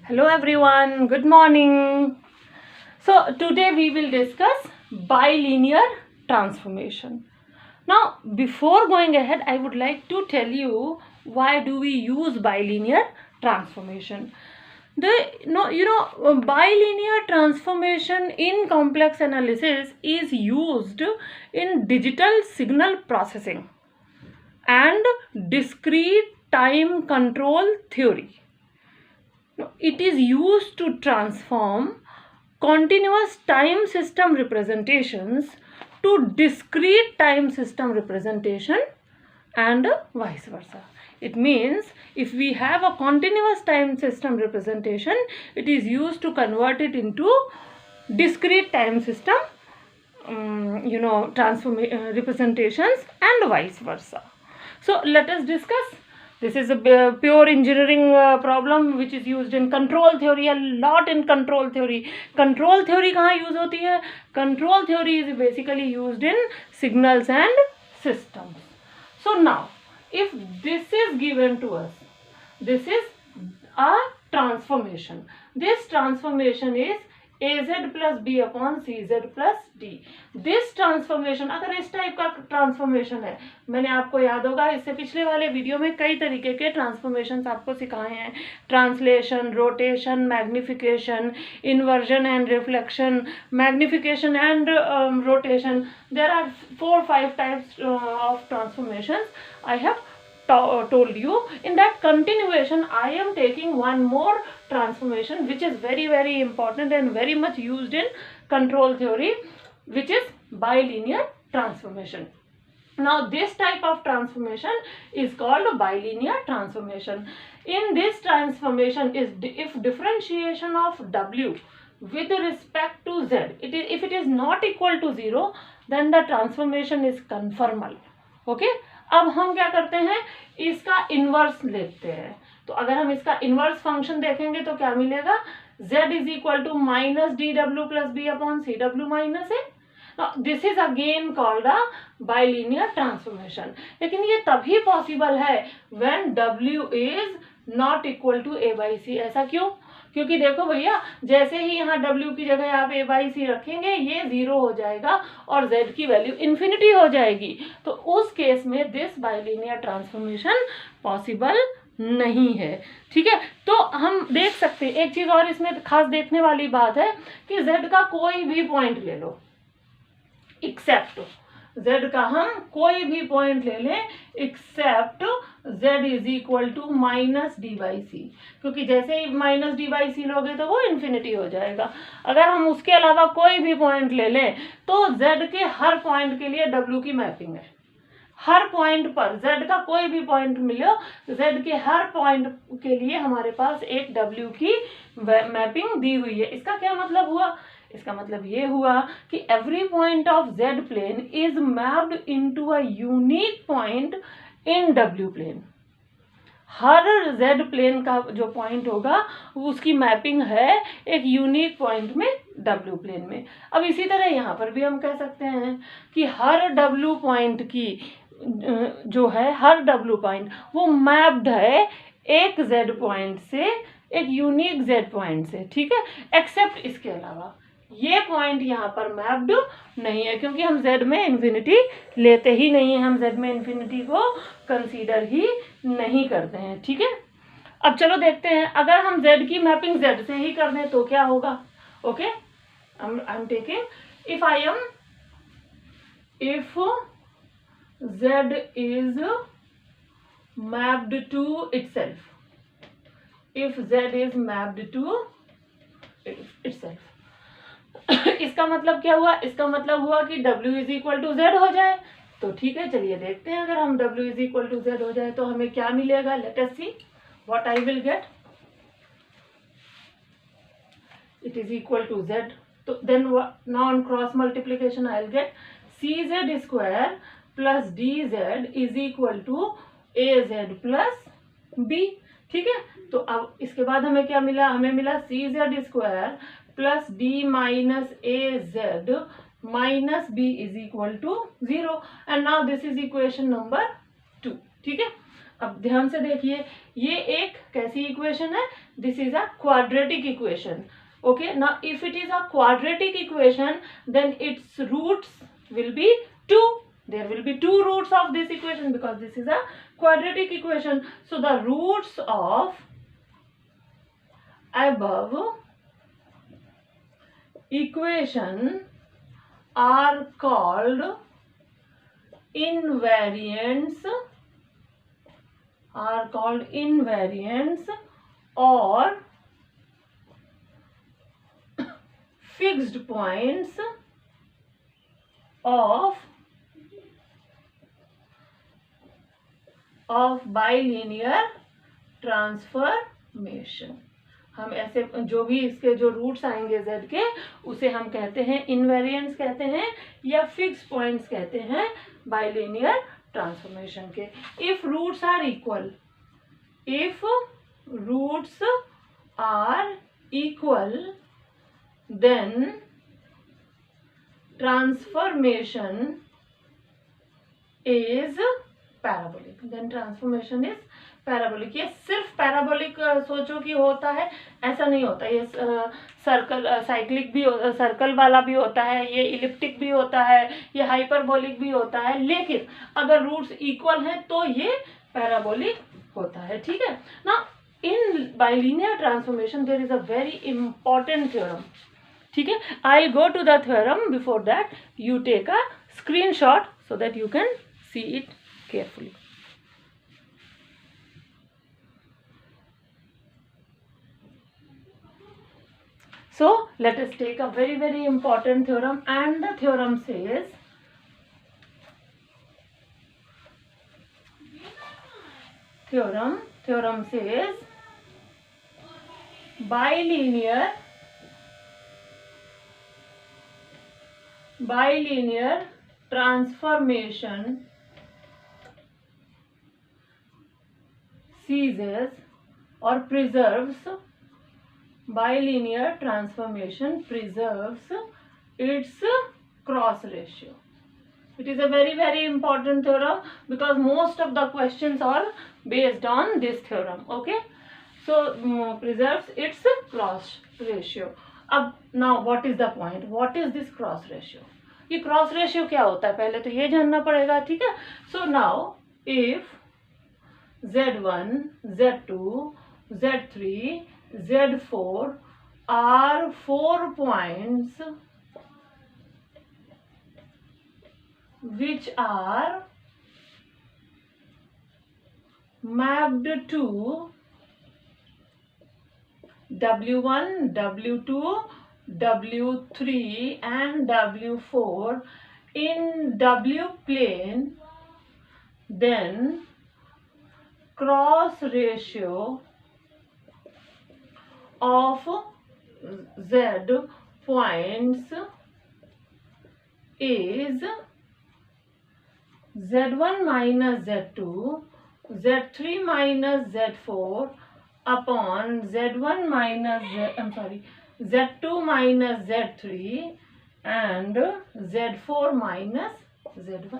Hello everyone, good morning. So today we will discuss bilinear transformation. Now before going ahead, I would like to tell you why do we use bilinear transformation. Bilinear transformation in complex analysis is used in digital signal processing and discrete time control theory. It is used to transform continuous time system representations to discrete time system representation and vice versa. It means if we have a continuous time system representation, it is used to convert it into discrete time system representations and vice versa. So let us discuss. This is a pure engineering problem which is used in control theory, a lot in control theory. Control theory कहाँ use होती है? Control theory is basically used in signals and systems. So now, if this is given to us, this is a transformation. This transformation is AZ plus B upon CZ plus D. This transformation अगर इस type का transformation है, मैंने आपको याद होगा इससे पिछले वाले वीडियो में कई तरीके के ट्रांसफॉर्मेशंस आपको सिखाए हैं. Translation, rotation, magnification, inversion and reflection, magnification and rotation. There are 4-5 types of transformations I have told you. In that continuation, I am taking one more transformation which is very important and very much used in control theory, which is bilinear transformation. Now this type of transformation is called bilinear transformation. In this transformation is if differentiation of W with respect to Z, if it is not equal to 0, then the transformation is conformal. Okay. अब हम क्या करते हैं, इसका inverse लेते हैं. तो अगर हम इसका इनवर्स फंक्शन देखेंगे तो क्या मिलेगा, z is equal to minus D W plus B upon C W minus A. This is again called a bilinear transformation. लेकिन ये तभी पॉसिबल है when w is not equal to a by C. ऐसा क्यों? क्योंकि देखो भैया, जैसे ही यहाँ W की जगह आप a बाई सी रखेंगे ये 0 हो जाएगा और Z की वैल्यू इन्फिनिटी हो जाएगी. तो उस केस में दिस बाइलिनियर ट्रांसफॉर्मेशन पॉसिबल नहीं है. ठीक है. तो हम देख सकते हैं एक चीज और इसमें खास देखने वाली बात है कि Z का कोई भी पॉइंट ले लो, एक्सेप्ट Z का हम कोई भी पॉइंट ले लें except Z is equal to minus D by C. क्योंकि जैसे ही माइनस डी बाई सी लोगे तो वो इन्फिनिटी हो जाएगा. अगर हम उसके अलावा कोई भी पॉइंट ले लें तो Z के हर पॉइंट के लिए W की मैपिंग है. हर पॉइंट पर Z का कोई भी पॉइंट मिलो, Z के हर पॉइंट के लिए हमारे पास एक W की मैपिंग दी हुई है. इसका क्या मतलब हुआ? इसका मतलब ये हुआ कि every point of Z plane is mapped into a unique point in W plane. हर Z प्लेन का जो पॉइंट होगा उसकी मैपिंग है एक यूनिक पॉइंट में W प्लेन में. अब इसी तरह यहाँ पर भी हम कह सकते हैं कि हर W पॉइंट की जो है, हर W पॉइंट वो मैप्ड है एक Z पॉइंट से, एक यूनिक Z पॉइंट से. ठीक है. एक्सेप्ट इसके अलावा ये पॉइंट यहाँ पर मैप्ड नहीं है क्योंकि हम Z में इन्फिनिटी लेते ही नहीं है. हम Z में इन्फिनिटी को कंसीडर ही नहीं करते हैं. ठीक है. अब चलो देखते हैं, अगर हम Z की मैपिंग Z से ही कर दें तो क्या होगा. Okay. I am taking if Z is mapped to itself, if Z is mapped to itself, इसका मतलब क्या हुआ? इसका मतलब हुआ कि W is equal to Z हो जाए. तो ठीक है, चलिए देखते हैं. अगर हम W is equal to Z हो जाए तो हमें क्या मिलेगा. Let us see what I will get. It is equal to Z. तो then now on cross multiplication I will get CZ square plus DZ is equal to AZ plus B. ठीक है. तो अब इसके बाद हमें क्या मिला? हमें मिला CZ square plus D minus AZ minus B is equal to 0. And now this is equation number 2. ठीक है. अब ध्यान से देखिए, ये एक कैसी इक्वेशन है, this is a quadratic equation. Okay, now if it is a quadratic equation, then its roots will be 2. There will be 2 roots of this equation because this is a quadratic equation. So the roots of above equation are called invariants, or fixed points of bilinear transformation. हम ऐसे जो भी इसके जो roots आएंगे z के, उसे हम कहते हैं इनवेरिएंट्स कहते हैं या फिक्स पॉइंट्स कहते हैं बाइलिनियर ट्रांसफॉर्मेशन के. If roots are equal, then transformation is parabolic. ये सिर्फ पैराबोलिक सोचो कि होता है, ऐसा नहीं होता. ये साइक्लिक भी, सर्कल वाला भी होता है, ये इलिप्टिक भी होता है, ये हाइपरबोलिक भी होता है. लेकिन अगर रूट्स इक्वल हैं तो ये पैराबोलिक होता है. ठीक है ना. In bilinear transformation there is a very important theorem. ठीक है, I go to the theorem. Before that you take a screenshot so that you can see it carefully. So let us take a very, very important theorem, and the theorem says bilinear transformation seizes or preserves its cross ratio. It is a very, very important theorem because most of the questions are based on this theorem. Okay, so preserves its cross ratio. अब now what is the point? What is this cross ratio? ये cross ratio क्या होता है, पहले तो ये जानना पड़ेगा. ठीक है. So now if Z1, Z2, Z3, Z4 are 4 points which are mapped to W1, W2, W3 and W4 in W plane, then cross ratio of Z points is Z1 minus Z2, Z3 minus Z4 upon Z1 minus Z2 minus Z3 and Z4 minus Z1.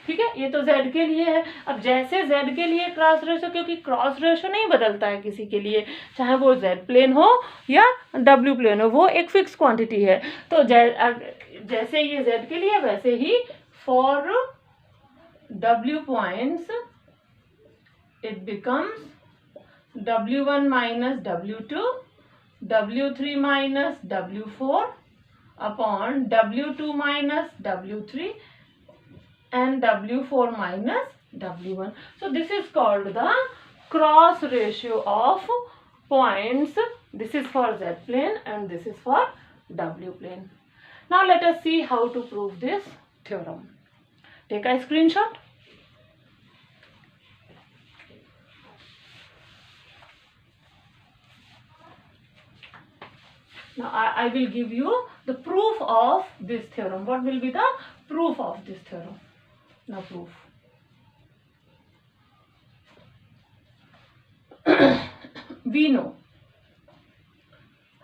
ठीक है, ये तो Z के लिए है. अब जैसे Z के लिए क्रॉस रेशो, क्योंकि क्रॉस रेशो नहीं बदलता है किसी के लिए, चाहे वो Z प्लेन हो या W प्लेन हो, वो एक फिक्स क्वांटिटी है. तो जैसे ये Z के लिए, वैसे ही for W points it becomes W1 minus W2, W3 minus W4 upon W2 minus W3 and W4 minus W1. So this is called the cross ratio of points. This is for Z plane and this is for W plane. Now let us see how to prove this theorem. Take a screenshot. Now I will give you the proof of this theorem. What will be the proof of this theorem? Now proof. We know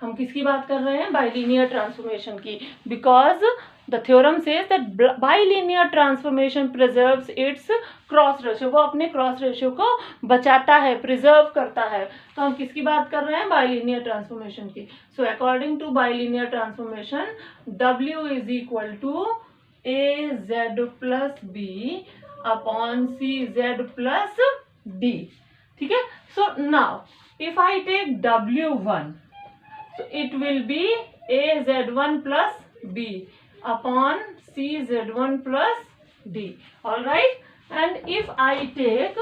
हम किसकी बात कर रहे हैं? Bilinear transformation की, because the theorem says that bilinear transformation preserves it's cross ratio, वो अपने cross ratio को बचाता है, प्रिजर्व करता है। तो हम किसकी बात कर रहे हैं? बाइलिनियर ट्रांसफॉर्मेशन की। So according to bilinear transformation W is equal to AZ plus B upon CZ plus D। ठीक है। So now if I take W1, so it will be AZ1 plus B upon CZ1 plus D. All right. And if I take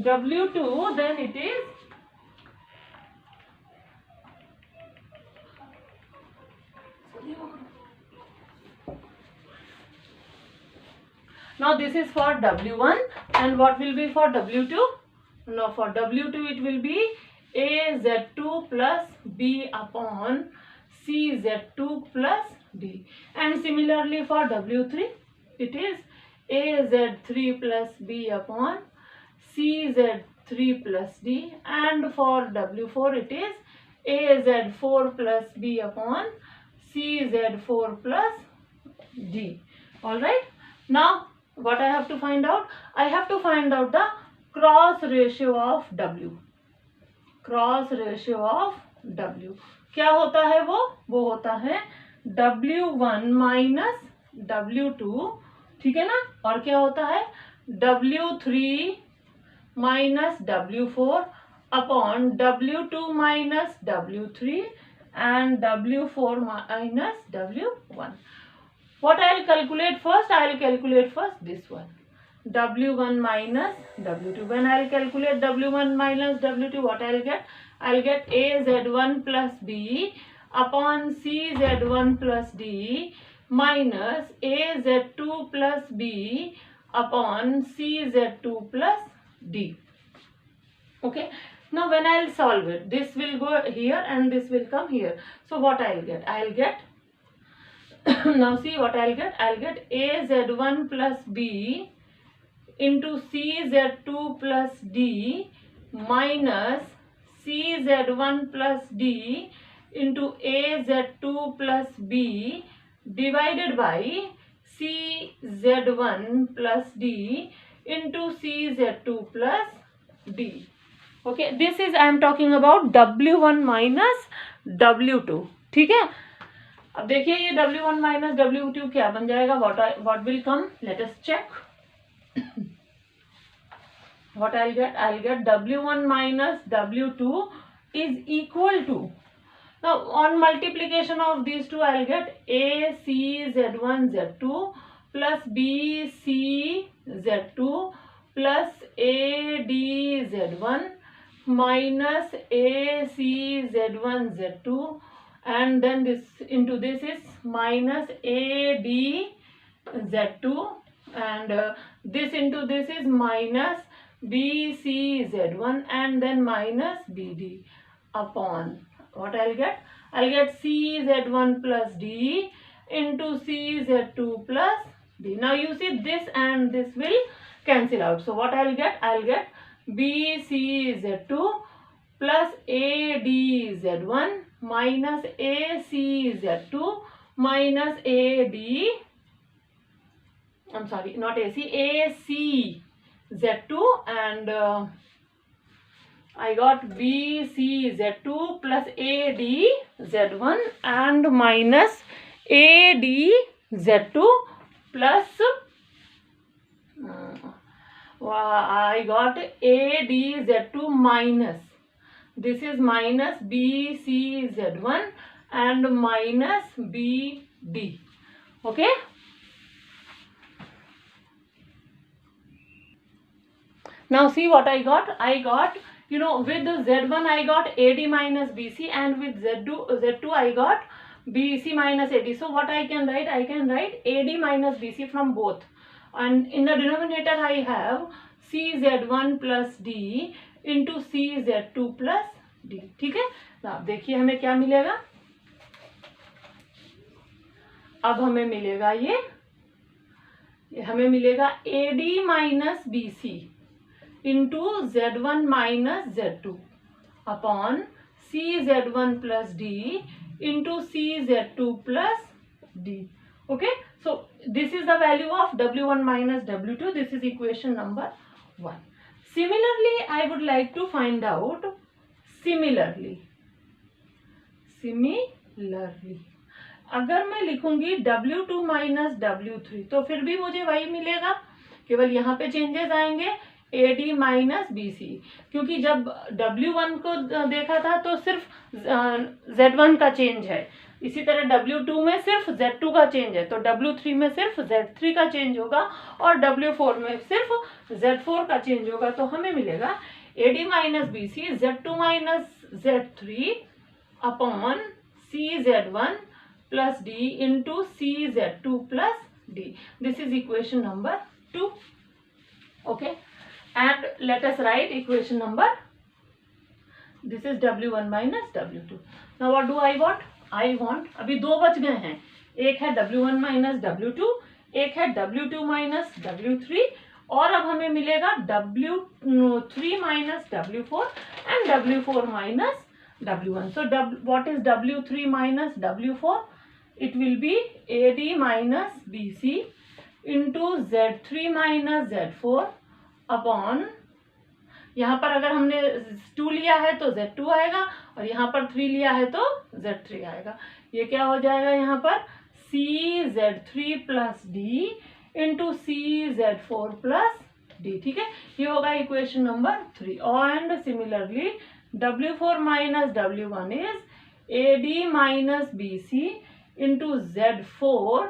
W2, then it is now this is for W1, and what will be for W2? Now for W2 it will be AZ2 plus B upon CZ2 plus D. And similarly for W3 it is AZ3 plus B upon CZ3 plus D. And for W4 it is AZ4 plus B upon CZ4 plus D. Alright. Now what I have to find out? I have to find out the cross ratio of W. Cross ratio of W क्या होता है? वो होता है W1 minus W2, ठीक है ना। और क्या होता है? W3 minus W4 upon W2 minus W3 and W4 minus W1. What I'll calculate first? I'll calculate first this one. W1 minus W2. When I'll calculate W1 minus W2, what I'll get? I'll get AZ1 plus B upon CZ1 plus D minus AZ2 plus B upon CZ2 plus D. Okay. Now when I'll solve it, this will go here and this will come here. So what I'll get? I'll get now see what I'll get? I'll get AZ1 plus B into CZ2 plus D minus CZ1 plus D into AZ2 plus B divided by CZ1 plus D into CZ2 plus D. Okay, this is I am talking about W1 minus W2. ठीक है। अब देखिए ये W1 minus W2 क्या बन जाएगा? What will come? Let us check. What I'll get? I'll get W1 minus W2 is equal to, now on multiplication of these two I'll get AC Z1 Z2 plus BC Z2 plus AD Z1 minus AC Z1 Z2, and then this into this is minus AD Z2, and this into this is minus BCZ1 and then minus BD upon what I'll get? I'll get CZ1 plus D into CZ2 plus D. Now you see this and this will cancel out. So what I'll get? I'll get BCZ2 plus ADZ1 minus ACZ2 minus AD, I'm sorry, not AC, ACZ2, and I got BCZ2 plus ADZ1 and minus ADZ2 plus I got ADZ2 minus, this is minus BCZ1 and minus BD. Okay. Now see what I got. I got, you know, with Z1 I got AD minus BC, and with Z2 I got BC minus AD. So what I can write? I can write AD minus BC from both, and in the denominator I have CZ1 plus D into CZ2 plus D. ठीक है। अब देखिए हमें क्या मिलेगा। अब हमें मिलेगा ये हमें मिलेगा AD minus BC into Z1 minus Z2 upon CZ1 plus D into CZ2 plus D. Okay, so this is the value of W1 minus W2. This is equation number 1. Similarly, I would like to find out similarly अगर मैं लिखूंगी W2 minus W3 तो फिर भी मुझे वही मिलेगा, केवल यहाँ पे चेंजेस आएंगे AD माइनस BC, क्योंकि जब W1 को देखा था तो सिर्फ Z1 का चेंज है, इसी तरह W2 में सिर्फ Z2 का चेंज है, तो W3 में सिर्फ Z3 का चेंज होगा और W4 में सिर्फ Z4 का चेंज होगा। तो हमें मिलेगा AD minus BC Z2 minus Z3 upon CZ1 plus D into CZ2 plus D. This is equation number 2. Okay, and let us write equation number. This is W1 minus W2. Now what do I want? I want, अभी दो बच गए हैं, एक है W1 minus W2, एक है W2 minus W3, और अब हमें मिलेगा W3 minus W4 and W4 minus W1. So what is W3 minus W4? It will be AD minus BC into Z3 minus Z4 upon, यहाँ पर अगर हमने 2 लिया है तो Z2 आएगा और यहाँ पर 3 लिया है तो Z3 आएगा। ये क्या हो जाएगा यहाँ पर CZ3 plus D into CZ4 plus D। ठीक है, ये होगा equation number 3। And similarly W4 minus W1 is AD minus BC into Z4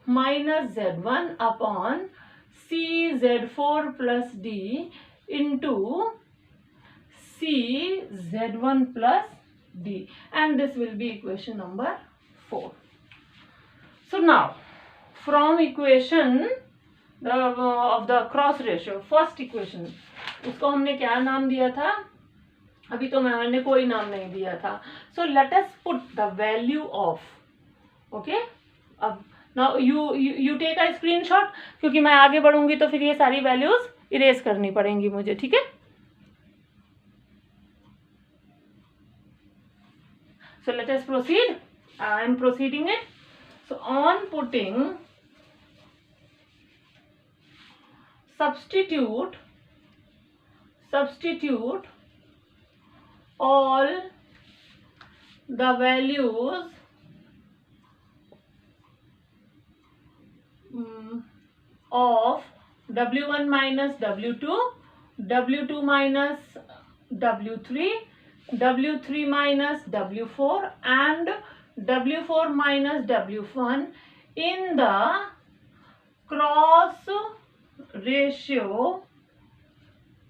minus Z1 upon CZ4 plus D into CZ1 plus D, and this will be equation number 4. So now from equation of the cross ratio, first equation, उसको हमने क्या नाम दिया था? अभी तो मैंने कोई नाम नहीं दिया था। So let us put the value of, okay, अब now you take a screenshot, क्योंकि मैं आगे बढ़ूंगी तो फिर ये सारी वैल्यूज इरेज करनी पड़ेंगी मुझे। ठीक है, सो let us proceed. I am proceeding it. So on putting substitute all the values of W1 minus W2, W2 minus W3, W3 minus W4 and W4 minus W1 in the cross ratio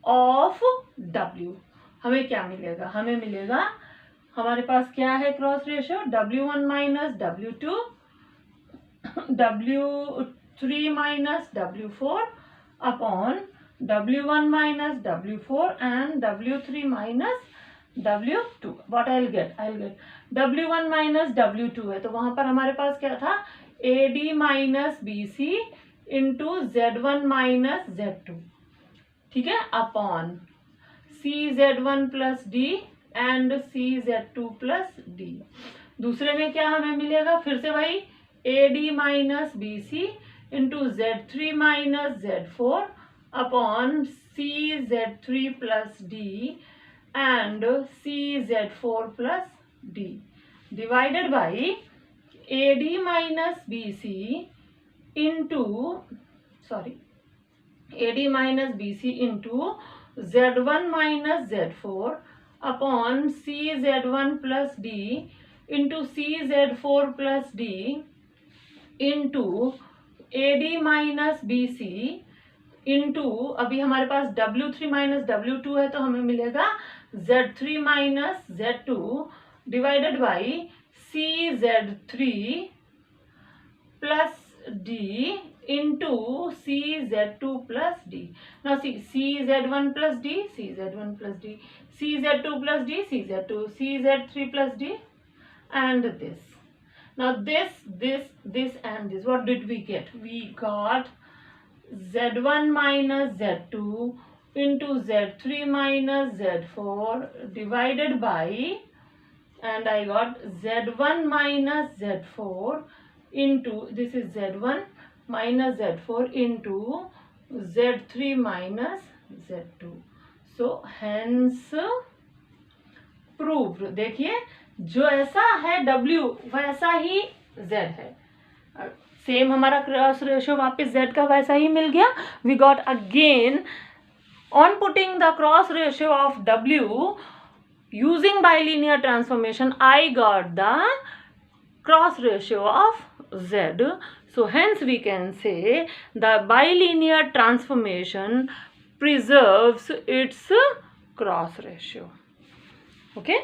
of W। हमें क्या मिलेगा? हमें मिलेगा, हमारे पास क्या है cross ratio? W1 minus W2, W3 minus W4 upon W1 minus W4 and W3 minus W2। What I will gate? I will gate W1 minus W2 है, तो वहां पर हमारे पास क्या था? AD minus BC into Z1 minus Z2। ठीक है, upon CZ1 plus D and CZ2 plus D। दूसरे में क्या हमें मिलेगा? फिर से वही AD minus BC into Z3 minus Z4 upon CZ3 plus D and CZ4 plus D divided by AD minus BC into AD minus BC into Z1 minus Z4 upon CZ1 plus D into CZ4 plus D into AD minus BC into, अभी हमारे पास W3 minus W2 है तो हमें मिलेगा Z3 minus Z2 divided by CZ3 plus D into CZ2 plus D. Now see CZ1 plus D, CZ1 plus D, CZ2 plus D, CZ2, CZ3 plus D, and this. Now this and this. What did we get? We got Z1 minus Z2 into Z3 minus Z4 divided by and I got Z1 minus Z4 into, this is Z1 minus Z4 into Z3 minus Z2. So hence proved. देखिए जो ऐसा है W वैसा ही Z है. Same हमारा cross ratio वापस Z का वैसा ही मिल गया. We got again on putting the cross ratio of W using bilinear transformation, I got the cross ratio of Z. So hence we can say the bilinear transformation preserves its cross ratio. Okay.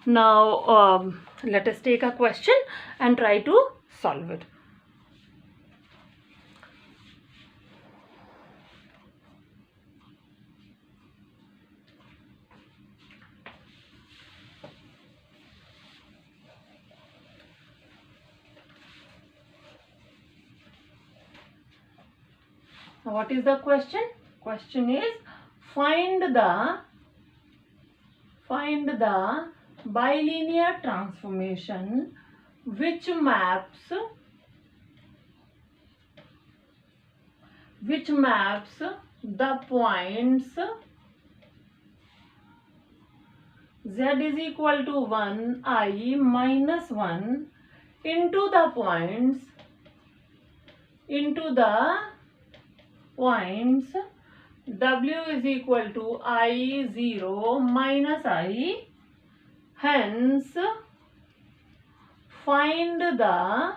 Now let us take a question and try to solve it. Now what is the question? Question is find the bilinear transformation which maps the points Z is equal to 1, I minus 1 into the points W is equal to I0 minus I. Hence, find the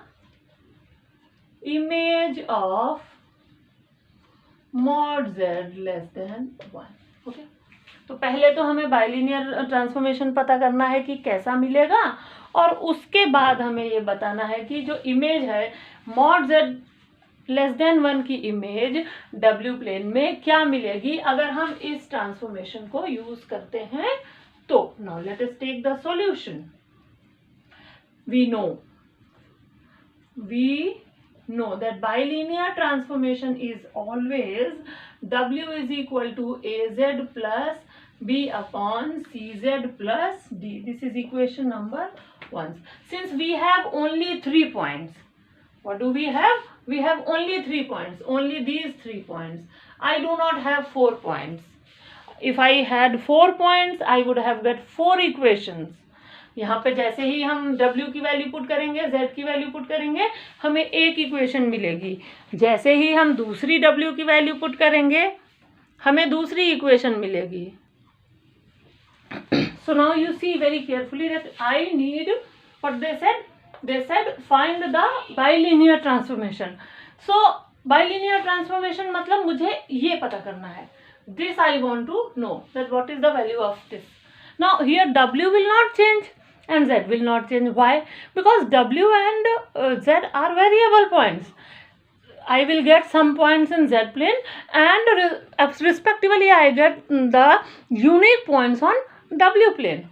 image of mod Z less than 1. Okay. तो पहले तो हमें bilinear transformation पता करना है कि कैसा मिलेगा, और उसके बाद हमें ये बताना है कि जो इमेज है मॉड Z लेस देन 1 की इमेज W प्लेन में क्या मिलेगी अगर हम इस ट्रांसफॉर्मेशन को यूज करते हैं. तो now let us take the solution. We know that bilinear transformation is always W is equal to AZ plus B upon CZ plus D. This is equation number 1. Since we have only 3 points, what do we have? We have only 3 points, only these 3 points. I do not have 4 points. If I had 4 points, I would have got 4 equations. यहाँ पे जैसे ही हम W की value put करेंगे, Z की value put करेंगे, हमें एक इक्वेशन मिलेगी. जैसे ही हम दूसरी W की वैल्यू पुट करेंगे, हमें दूसरी इक्वेशन मिलेगी. So now you see very carefully that I need what they said. They said find the bilinear transformation. So bilinear transformation मतलब मुझे ये पता करना है. This I want to know that what is the value of this. Now here W will not change and Z will not change. Why? Because W and Z are variable points. I will get some points in Z plane and respectively I get the unique points on W plane.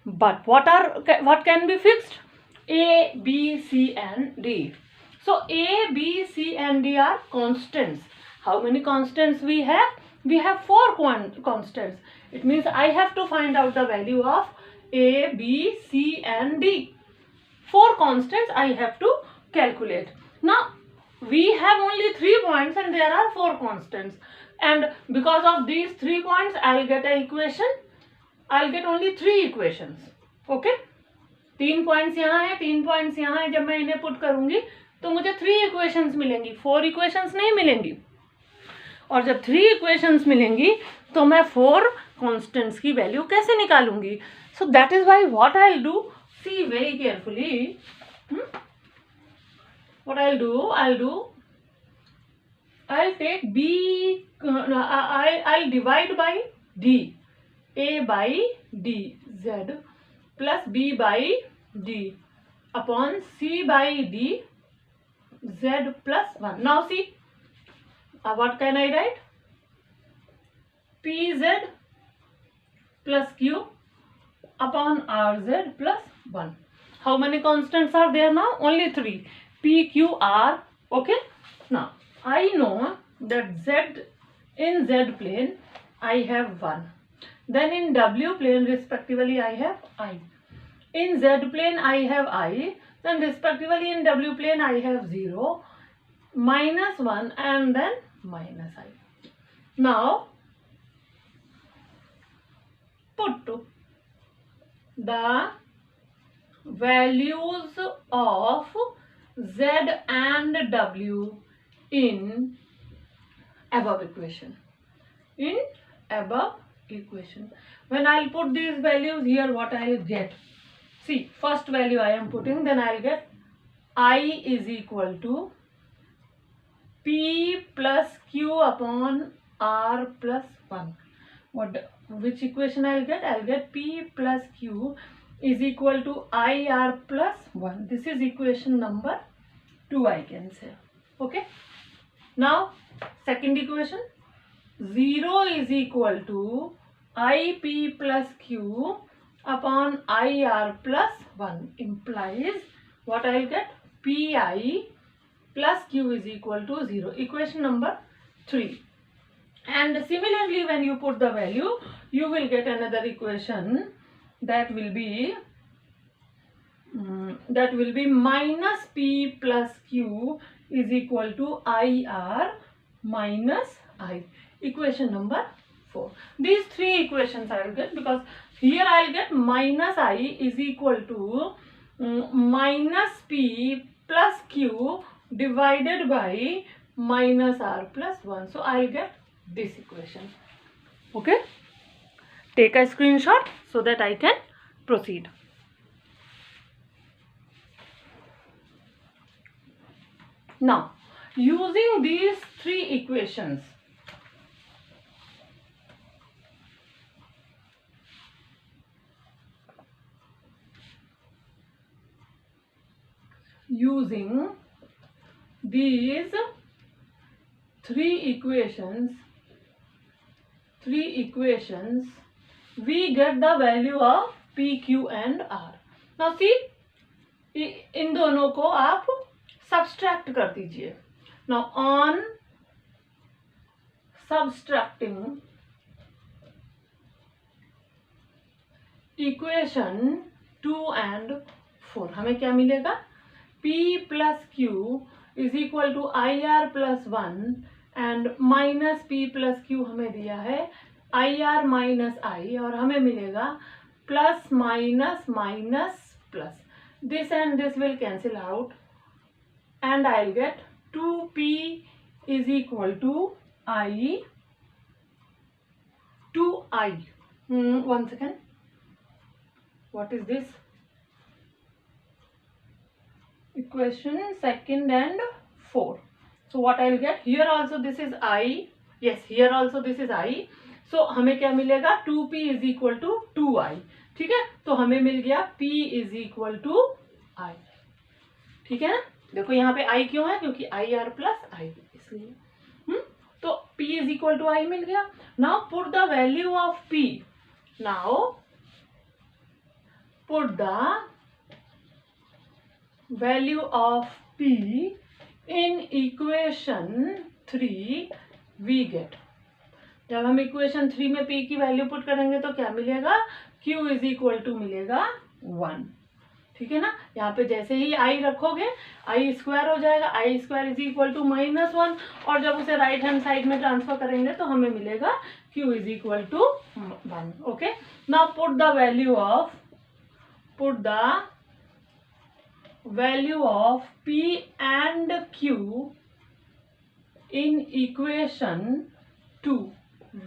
But what can be fixed? A, B, C and D. So A, B, C and D are constants. How many constants we have? We have 4 constants. It means I have to find out the value of A, B, C and D. 4 constants I have to calculate. Now we have only 3 points and there are 4 constants. And because of these 3 points I will get an equation. I will get only 3 equations. Okay? 3 points यहाँ है, 3 points यहाँ है. जब मैं इन्हें put करूंगी तो मुझे 3 इक्वेशंस मिलेंगी, 4 इक्वेशंस नहीं मिलेंगी. और जब 3 इक्वेशंस मिलेंगी तो मैं 4 कांस्टेंट्स की वैल्यू कैसे निकालूंगी. So that is why what I will do, see very carefully. What I will do, I will take B, I will divide by D. A by D Z plus B by D upon C by D Z plus 1. Now see, what can I write? PZ plus Q upon RZ plus 1. How many constants are there now? Only 3. P, Q, R. Okay. Now I know that Z in Z plane I have 1. Then in W plane respectively I have I. In Z plane I have I. Then respectively in W plane I have 0, -1 and then -I. Now put the values of Z and W in above equation. When I'll put these values here, what I'll get? See, first value I am putting, then I'll get I is equal to P plus Q upon R plus 1. Which equation I'll get? I'll get P plus Q is equal to IR plus 1. This is equation number 2, I can say. Okay. Now, second equation. 0 is equal to IP plus Q upon IR plus 1 implies what I'll get? PI plus Q is equal to 0. Equation number 3. And similarly, when you put the value, you will get another equation that will be minus P plus Q is equal to IR minus I. Equation number 4. These 3 equations I will get, because here I will get minus I is equal to minus P plus Q divided by minus R plus 1. So I will get this equation. Okay. Take a screenshot so that I can proceed. Now, using these 3 equations, using these 3 equations, we get the value of P, Q and R. Now see, इन दोनों को आप subtract कर दीजिए. Now on subtracting equation 2 and 4, हमें क्या मिलेगा? P plus Q is equal to IR plus 1 and minus P plus Q हमें दिया है IR minus I, और हमें मिलेगा plus minus minus plus. This and this will cancel out and I'll get 2P is equal to I. 2I. One second. What is this? Equation second and 4. So what I'll get? Here also this is I. Yes, here also this is I. So हमें क्या मिलेगा? 2P is equal to 2I. ठीक है, तो हमें मिल गया P is equal to I. ठीक है ना? देखो यहाँ पे I क्यों है? क्योंकि IR plus I, इसलिए. तो P is equal to I मिल गया. Now put the value of P. Now put the value of P in equation 3 we get. जब हम इक्वेशन 3 में P की वैल्यू पुट करेंगे तो क्या मिलेगा? Q इज इक्वल टू मिलेगा 1. ठीक है ना? यहाँ पे जैसे ही I रखोगे I स्क्वायर हो जाएगा. I square is equal to -1, और जब उसे राइट हैंड साइड में ट्रांसफर करेंगे तो हमें मिलेगा Q is equal to 1. Okay. Now put the value of P and Q in equation 2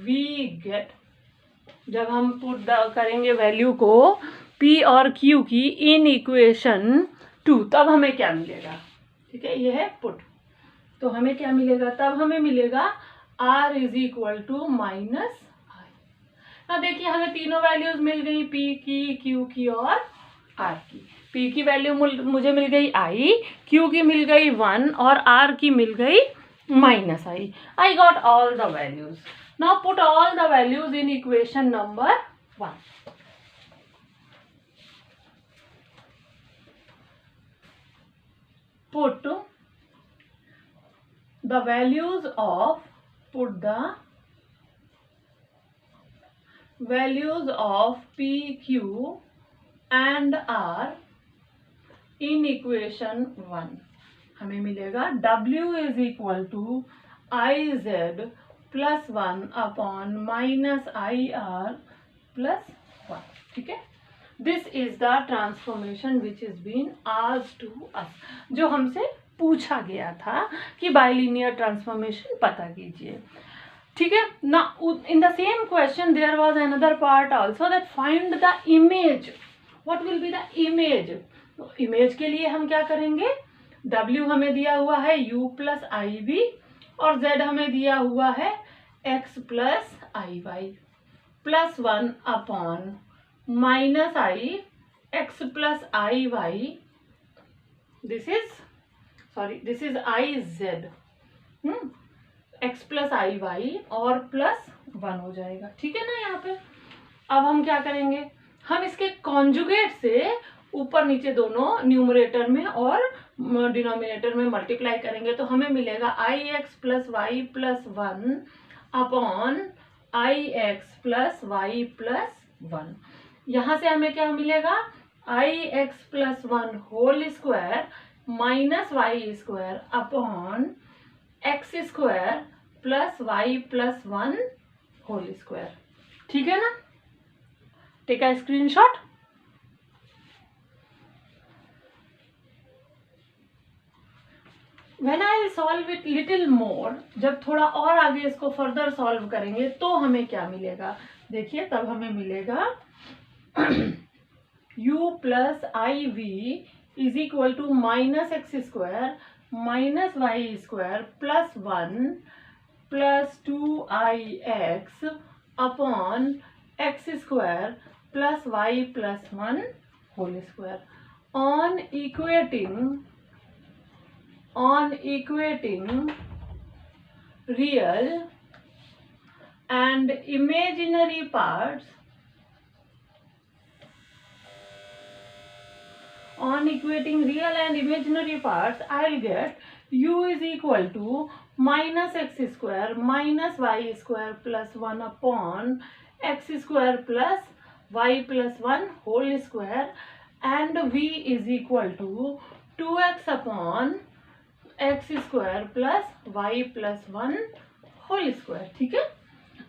we get. जब हम पुट करेंगे वैल्यू को P और Q की इन इक्वेशन 2, तब हमें क्या मिलेगा? ठीक है, ये है पुट. तो हमें क्या मिलेगा? तब हमें मिलेगा R is equal to minus I. ना देखिए हमें तीनों वैल्यूज मिल गई, P की, Q की और R की. P की वैल्यू मुझे मिल गई I, Q की मिल गई 1 और R की मिल गई -I. I got all the values. Now put all the values in equation number 1. Put the values of P, Q and R in equation 1, हमें मिलेगा W is equal to IZ plus 1 upon minus IR plus 1. ठीक है, this is the transformation which is been asked to us, जो हमसे पूछा गया था कि बाइलिनियर ट्रांसफॉर्मेशन पता कीजिए. ठीक है ना. In the same question there was another part also that find the image. What will be the image. Image के लिए हम क्या करेंगे, W हमें दिया हुआ है U प्लस आई वी और Z हमें दिया हुआ है X plus i y plus 1 upon minus i x plus i y. This is i z x plus i y और प्लस 1 हो जाएगा. ठीक है ना. यहाँ पे अब हम क्या करेंगे, हम इसके कॉन्जुगेट से ऊपर नीचे दोनों न्यूमरेटर में और डिनोमिनेटर में मल्टीप्लाई करेंगे तो हमें मिलेगा I x plus Y plus 1 upon I x plus Y plus 1. यहाँ से हमें क्या मिलेगा, I x plus 1 whole square minus Y square upon x square plus Y plus 1 whole square. ठीक है ना. Take a screenshot. When I will solve it little more, जब थोड़ा और आगे इसको फर्दर सॉल्व करेंगे तो हमें क्या मिलेगा, देखिए तब हमें मिलेगा u plus i v is equal to minus x square minus Y square plus 1 plus 2ix upon x square plus Y plus 1 whole square. On equating real and imaginary parts, I'll get u is equal to minus x square minus y square plus 1 upon x square plus y plus 1 whole square and v is equal to 2x upon x square plus Y plus 1 whole square. ठीक है.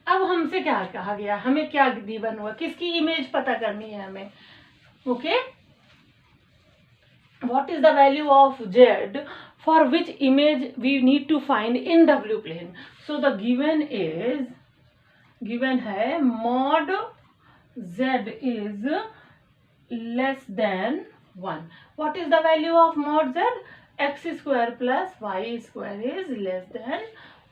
अब हमसे क्या कहा गया, हमें क्या given हुआ, किसकी इमेज पता करनी है हमें. Okay. What is the value of Z for which image we need to find in W plane. So the given है mod Z is less than 1. What is the value of mod Z, X square plus Y square is less than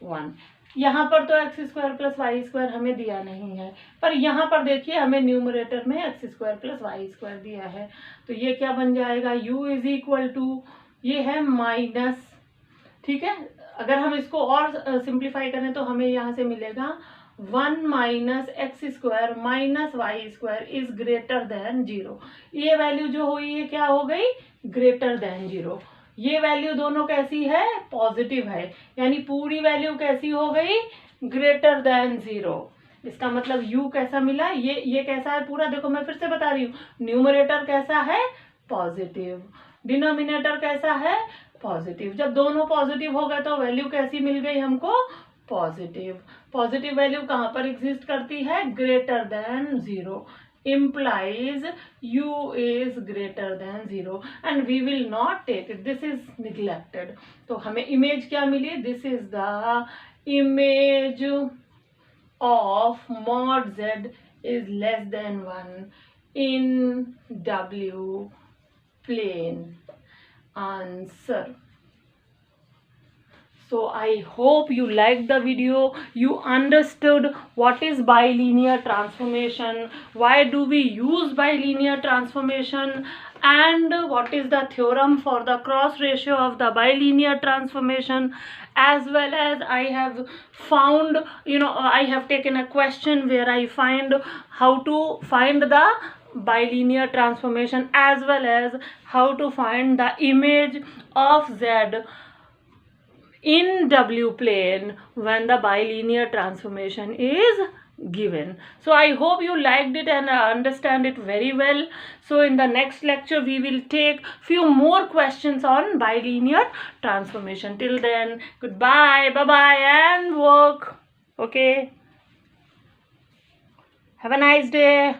1. यहाँ पर तो X square plus Y square हमें दिया नहीं है, पर यहाँ पर देखिए हमें न्यूमरेटर में x square plus Y square दिया है. तो ये क्या बन जाएगा, u इज इक्वल टू, ये है माइनस. ठीक है. अगर हम इसको और सिंप्लीफाई करें तो हमें यहाँ से मिलेगा 1 minus x square minus Y square is greater than 0. ये वैल्यू जो हुई है क्या हो गई, ग्रेटर देन 0. ये वैल्यू दोनों कैसी है, पॉजिटिव है, यानी पूरी वैल्यू कैसी हो गई, ग्रेटर देन 0. इसका मतलब u कैसा मिला, ये कैसा है पूरा, देखो मैं फिर से बता रही हूँ, न्यूमरेटर कैसा है, पॉजिटिव, डिनोमिनेटर कैसा है, पॉजिटिव. जब दोनों पॉजिटिव हो गए तो वैल्यू कैसी मिल गई हमको, पॉजिटिव. पॉजिटिव वैल्यू कहाँ पर एग्जिस्ट करती है, greater than 0. implies u is greater than 0 and we will not take it, this is neglected. तो हमें इमेज क्या मिली, this is the image of mod z is less than 1 in W plane. Answer. So I hope you liked the video, you understood what is bilinear transformation, why do we use bilinear transformation, and what is the theorem for the cross ratio of the bilinear transformation, as well as I have found, I have taken a question where I find how to find the bilinear transformation as well as how to find the image of Z in W plane when the bilinear transformation is given. So I hope you liked it and understand it very well. So in the next lecture we will take few more questions on bilinear transformation. Till then, goodbye, bye bye, and work. Okay, have a nice day.